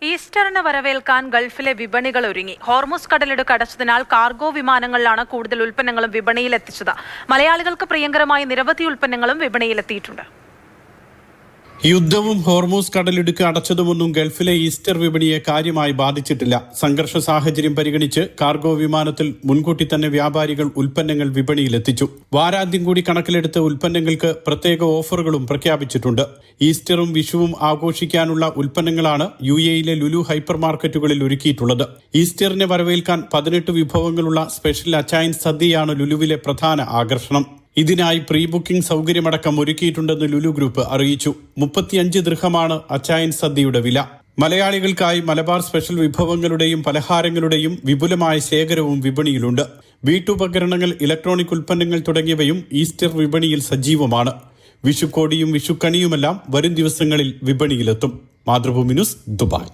ഈസ്റ്ററിന് വരവേൽക്കാൻ ഗൾഫിലെ വിപണികൾ ഒരുങ്ങി. ഹോർമുസ് കടലിടുക്ക് അടച്ചതിനാൽ കാർഗോ വിമാനങ്ങളിലാണ് കൂടുതൽ ഉൽപ്പന്നങ്ങളും വിപണിയിലെത്തിച്ചത്. മലയാളികൾക്ക് പ്രിയങ്കരമായ നിരവധി ഉൽപ്പന്നങ്ങളും വിപണിയിലെത്തിയിട്ടുണ്ട്. യുദ്ധവും ഹോർമൂസ് കടലിടുക്ക് അടച്ചതുമൊന്നും ഗൾഫിലെ ഈസ്റ്റർ വിപണിയെ കാര്യമായി ബാധിച്ചിട്ടില്ല. സംഘർഷ സാഹചര്യം പരിഗണിച്ച് കാർഗോ വിമാനത്തിൽ മുൻകൂട്ടി തന്നെ വ്യാപാരികൾ ഉൽപ്പന്നങ്ങൾ വിപണിയിലെത്തിച്ചു. വാരാന്ത്യം കൂടി കണക്കിലെടുത്ത് ഉൽപ്പന്നങ്ങൾക്ക് പ്രത്യേക ഓഫറുകളും പ്രഖ്യാപിച്ചിട്ടുണ്ട്. ഈസ്റ്ററും വിഷുവും ആഘോഷിക്കാനുള്ള ഉൽപ്പന്നങ്ങളാണ് UAEയിലെ ലുലു ഹൈപ്പർ മാർക്കറ്റുകളിൽ ഒരുക്കിയിട്ടുള്ളത്. ഈസ്റ്ററിനെ വരവേൽക്കാൻ 18 വിഭവങ്ങളുള്ള സ്പെഷ്യൽ അച്ചായൻ സദ്യയാണ് ലുലുവിലെ പ്രധാന ആകർഷണം. ഇതിനായി പ്രീ ബുക്കിംഗ് സൗകര്യമടക്കം ഒരുക്കിയിട്ടുണ്ടെന്ന് ലുലു ഗ്രൂപ്പ് അറിയിച്ചു. 35 ദിർഹമാണ് അച്ചായൻ സദ്യയുടെ വില. മലയാളികൾക്കായി മലബാർ സ്പെഷ്യൽ വിഭവങ്ങളുടെയും പലഹാരങ്ങളുടെയും വിപുലമായ ശേഖരവും വിപണിയിലുണ്ട്. വീട്ടുപകരണങ്ങൾ, ഇലക്ട്രോണിക് ഉൽപ്പന്നങ്ങൾ തുടങ്ങിയവയും ഈസ്റ്റർ വിപണിയിൽ സജീവമാണ്. വിഷുക്കോടിയും വിഷുക്കണിയുമെല്ലാം വരും ദിവസങ്ങളിൽ വിപണിയിലെത്തും. Mathrubhumi news, Dubai.